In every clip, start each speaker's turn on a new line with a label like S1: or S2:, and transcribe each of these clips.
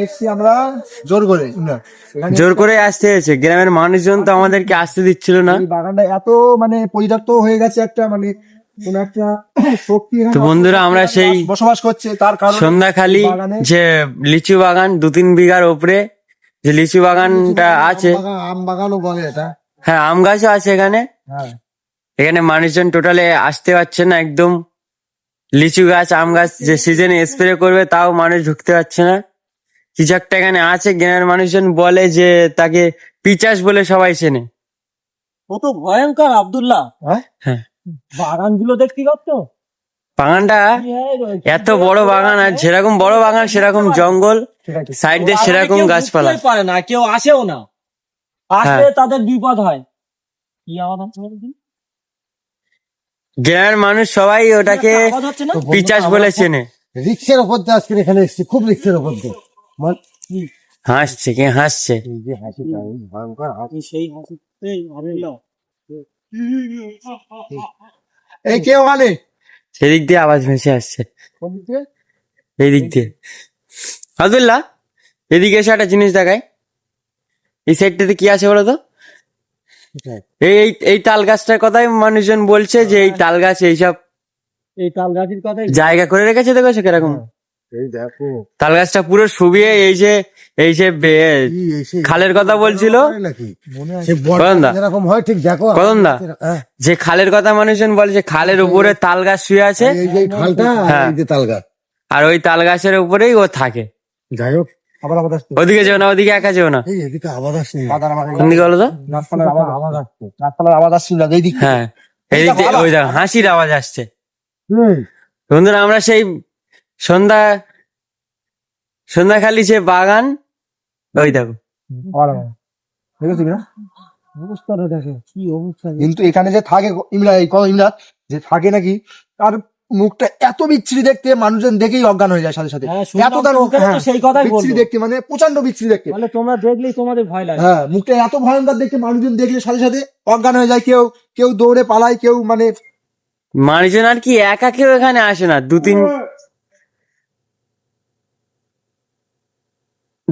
S1: এসছি আমরা জোর করে
S2: জোর করে আসতে হয়েছে, গ্রামের মানুষজন তো আমাদেরকে আসতে দিচ্ছিল না।
S1: এই বাগানটা এত মানে পরিত্যক্ত হয়ে গেছে, একটা মানে কোন একটা শক্তি
S2: তো বন্ধুরা, আমরা সেই
S1: বসবাস করছে, তার কারণে
S2: সন্ধ্যাখালি
S1: বাগানে
S2: যে লিচু বাগান 2-3 বিঘার উপরে যে লিচু বাগানটা আছে,
S1: আম বাগানও বলে এটা।
S2: হ্যাঁ আম গাছও আছে এখানে।
S1: হ্যাঁ,
S2: এখানে মানুষজন টোটালে আসতে পারছে না একদম। লিচু গাছ আম গাছ যে সিজনে স্প্রে করবে তাও মানুষ ঢুকতে পারছে না। কিছু একটা এখানে আছে, গ্রামের মানুষজন বলে যে তাকে পিচাস বলে সবাই চেনে।
S3: কত ভয়ঙ্কর আব্দুল্লাহ,
S2: হ্যাঁ,
S3: বাগান গুলো দেখতে পাচ্ছ?
S2: বাগানটা এত বড় বাগান, আর যেরকম বড় বাগান সেরকম জঙ্গল, সাইড দিয়ে সেরকম
S3: কেউ
S2: গাছপালা।
S3: বুঝতেই পারে না, কেউ আসেও না, আসলে
S2: হ্যাঁ।
S3: তাদের বিপদ হয়। কি আওয়াজ হচ্ছে বলতো?
S2: গ্রামের মানুষ সবাই ওটাকে
S3: আওয়াজ হচ্ছে না?
S2: পিচাস বলে চেনে।
S1: রিক্সের ওপর দিয়ে আজকে এখানে এসেছি, খুব রিক্সের ওপর দিয়ে।
S2: হাসছে, কে হাসছে?
S1: এই যে হাসিটা, এই ভয়ঙ্কর হাসি।
S3: সেই হাসিতেই আব্দুল্লাহ।
S1: এই কে ওখানে?
S2: সেদিক দিয়ে আওয়াজ ভেসে আসছে,
S1: কোন দিক দিয়ে?
S2: এই দিক দিয়ে। আব্দুল্লাহ, এদিকে এসে একটা জিনিস দেখাই। এই সাইডটাতে কি আছে বলো তো? এই এই এই তাল গাছটার কথাই মানুষজন বলছে যে এই তাল গাছ এইসব
S3: এই তাল গাছের কথাই
S2: জায়গা করে রেখেছে, দেখেছো কিরকম?
S1: এই দেখো
S2: তাল গাছটা পুরো শুকিয়ে এই যে খালের কথা বলছিল
S1: নাকি সে বড়
S2: কদমদা,
S1: এরকম হয়, ঠিক দেখো।
S2: কদমদা,
S1: হ্যাঁ,
S2: যে খালের কথা মানুষজন বলে যে খালের উপরে তাল গাছ শুয়ে আছে,
S1: এই যে খালটা,
S2: হ্যাঁ।
S1: এই যে তাল গাছ।
S2: আর ওই তাল গাছের উপরেই ও থাকে।
S1: যাই হোক, আবার আওয়াজ আসছে।
S2: ওদিকে যেও না, ওদিকে একা যেও না।
S1: এই এদিকে আওয়াজ আসছে।
S2: কোন দিকে বলো তো?
S1: গাছপালার আওয়াজ আসছে, গাছপালার আওয়াজ আসছিল এই দিক।
S2: হ্যাঁ, এই দিক দিয়ে ওই দেখো হাসির আওয়াজ আসছে।
S1: হুম,
S2: বন্ধুরা, আমরা সেই সন্ধ্যাখালি যে বাগান, ওই দেখো।
S1: দেখেছি না?
S3: অবস্থাটা দেখে কি অবস্থা।
S1: কিন্তু এখানে যে থাকে ইমরান যে থাকে নাকি, তার মুখটা এত বিচ্ছিরি দেখতে, মানুষজন দেখেই অজ্ঞান হয়ে যায় সাথে সাথে।
S3: হ্যাঁ, শুনলাম
S1: এত তার
S3: তো, ওখানে তো
S1: হ্যাঁ,
S3: সেই কথাই
S1: বিচ্ছিরি
S3: বলবো।
S1: দেখতে, মানে প্রচন্ড বিচ্ছিরি দেখতে।
S3: তাহলে তোমরা দেখলেই তোমাদের ভয় লাগে।
S1: হ্যাঁ, মুখটা এত ভয়ঙ্কর দেখতে, মানুষজন দেখলে সাথে সাথে অজ্ঞান হয়ে যায়। কেউ কেউ দৌড়ে পালায়, কেউ মানে
S2: মানুষজন আর কি একা কেউ এখানে আসে না,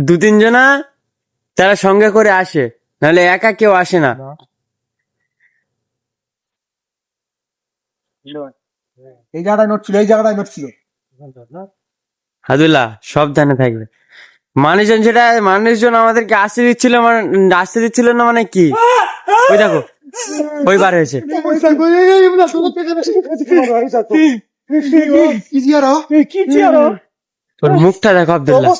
S2: দু তিন জনা তারা সঙ্গে করে আসে, নাহলে একা কেউ আসে না।
S1: এই জায়গাটায় নোট ছিল, এই জায়গাটায় নোট ছিল।
S2: হাদুল্লাহ সাবধানে থাকবে। মানুষজন আমাদেরকে আসতে দিচ্ছিল না, মানে কি? ওই দেখো, ওই বার হয়েছে। তোর মুখটা দেখো আব্দুল্লাহ,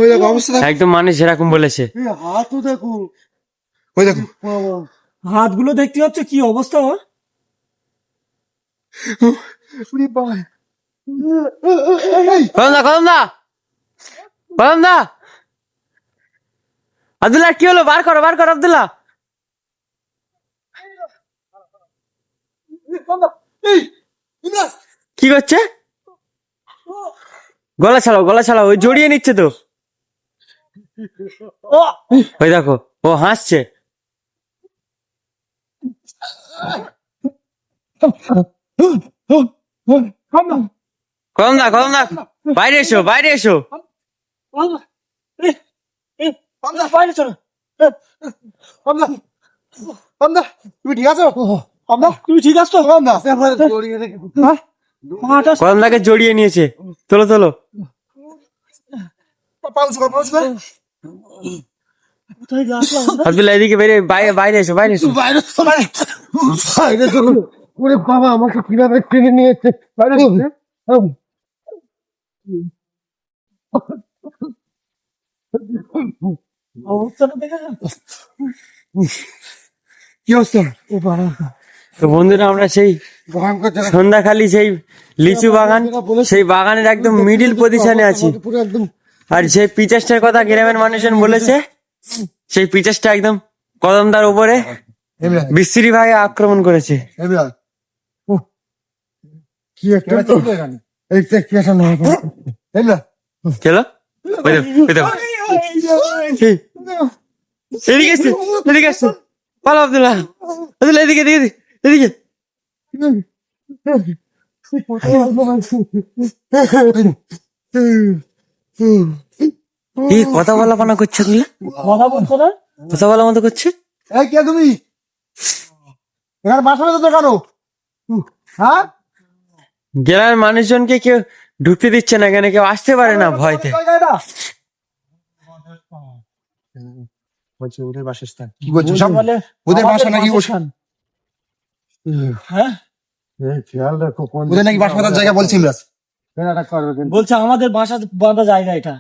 S1: ওই দেখো অবস্থা দেখো,
S2: একদম মানুষ যেরকম বলেছে।
S1: হাতও দেখো, ওই দেখো।
S3: হাতগুলো দেখতে হচ্ছে কি অবস্থা ওর।
S2: কদমদা, আব্দুল্লাহ কি হলো? বার করো আব্দুল্লাহ। কি করছে? গলা ছাড়াও, ওই জড়িয়ে নিচ্ছে তো। ওই দেখো, ও হাসছে। কদমদা, বাইরে এসো।
S3: বাইরে চলো।
S1: তুমি ঠিক আছো?
S3: তুমি ঠিক আছো তো?
S2: কদমদাকে জড়িয়ে নিয়েছে, তোলো। আব্দুল্লাহ এদিকে বাইরে এসো।
S1: ওরে বাবা, আমাকে কিভাবে টেনে নিয়েছে বাইরে।
S3: অবস্থাটা দেখে
S1: কি অবস্থা? ও বাবা,
S2: তো বন্ধুরা, আমরা সেই
S1: ভয়ঙ্কর জায়গা।
S2: সন্ধ্যাখালি সেই লিচু বাগান, সেই বাগানের একদম মিডিল পজিশনে আছি।
S1: পুরো একদম
S2: আর সেই পিচাসটার কথা গ্রামের মানুষজন বলেছে, সেই পিচাসটা একদম কদমদার উপরে বিশ্রী ভাবে আক্রমণ করেছে।
S1: কি একটা কি আসা নয়
S2: চলো, এদিকে আসছে। ভালো আব্দুল্লাহ, এদিকে। এই কথা বলা পানা করছে তুই,
S3: কথা বলছো না?
S2: কথা বলা মতো করছে।
S1: এই কে তুমি? এখানে বাসা বেঁধে কেন? হ্যাঁ,
S2: গ্রামের মানুষজনকে কেউ ঢুকতে দিচ্ছে না, কেন কেউ আসতে পারে না ভয়তে।
S1: বলছে ওদের বাসস্থান। কি বলছো সব?
S3: বলে
S1: ওদের বাসা
S3: আমাদের
S1: নাকি
S3: বাসস্থান। হ্যাঁ,
S1: ওদের নাকি বাসা বাঁধার জায়গা বলছি ইমরাজ।
S3: বলছে আমাদের বাসা বাঁধা জায়গা এটা।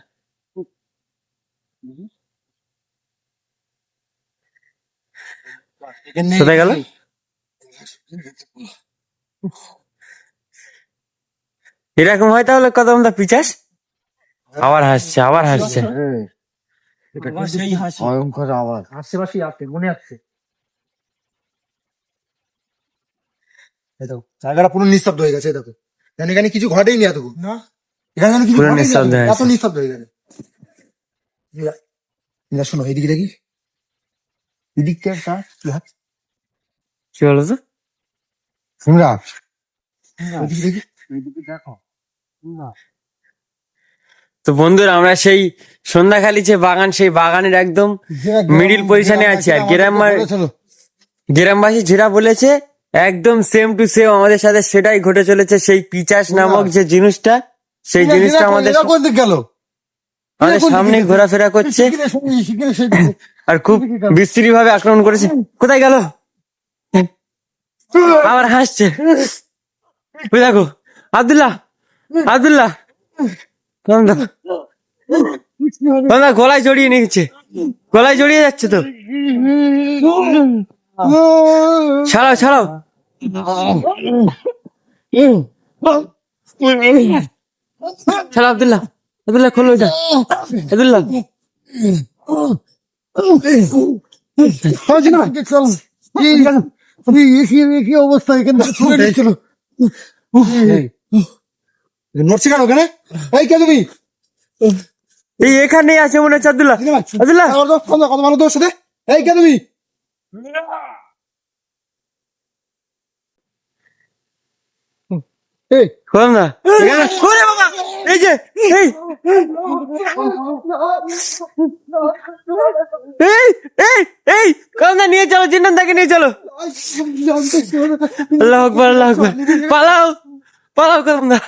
S2: কোথায় গেল? এরকম হয় তাহলে কদম দা পিছাস, আবার হাসছে, আবার হাসছে।
S3: আবার সেই হাসি।
S1: ভয়ঙ্কর আওয়াজ।
S3: আশেপাশে আছে, মনে আছে।
S1: এই দেখো জায়গাটা পুরো নিস্তব্ধ হয়ে গেছে। এই দেখো যেন এখানে কিছু ঘটেই নি এতক্ষণ।
S3: না,
S1: এখানে যেন কিছু
S2: পুরো
S1: ঘটেই নি
S2: নিস্তব্ধ হয়ে
S1: এতক্ষণ। এত
S2: গেছে।
S1: নিস্তব্ধ হয়ে গেছে। ইমরাজ শোনো এইদিকে দেখি, এদিকটা একটা কি হাত?
S2: কি বলো তো?
S1: ইমরাজ ওইদিকে দেখি, এইদিকে দেখো।
S2: তো বন্ধুরা, আমরা সেই সন্ধ্যাখালী যে বাগান, সেই বাগানের একদম মিডিল পজিশনে আছি। আর গ্রামবাসী যেটা বলেছে একদম সেম টু সেম আমাদের সাথে সেটাই ঘটে চলেছে। সেই পিচাস নামক যে জিনিসটা, সেই জিনিসটা আমাদের
S1: গেল
S2: সামনে ঘোরাফেরা করছে আর খুব বিশ্রী ভাবে আক্রমণ করেছে। কোথায় গেল? আবার হাসছে। ওই দেখো আব্দুল্লাহ, আব্দুল্লাহ গলায় জড়িয়ে নিয়েছে, গলায় জড়িয়ে যাচ্ছে তো। ছাড়াও, ছাড়াও। ছাড়াও আব্দুল্লাহ, আব্দুল্লাহ খোলো এটা, আব্দুল্লাহ।
S1: কি অবস্থা এখানে? নড়ছে কেন ওখানে? এই কে তুমি?
S2: এই এখানেই আছে মনে হচ্ছে আব্দুল্লাহ, আব্দুল্লাহ।
S1: কথা বলো তোর সাথে। এই কে তুমি? এই
S2: খোলাম না এখানে। ওরে বাবা, এই যে এই এই এই এই খোলাম না, নিয়ে চলো, জিন্নান তাকে নিয়ে চলো। আল্লাহ আকবার, আল্লাহ আকবার। পালাও, পালাও খোলাম না।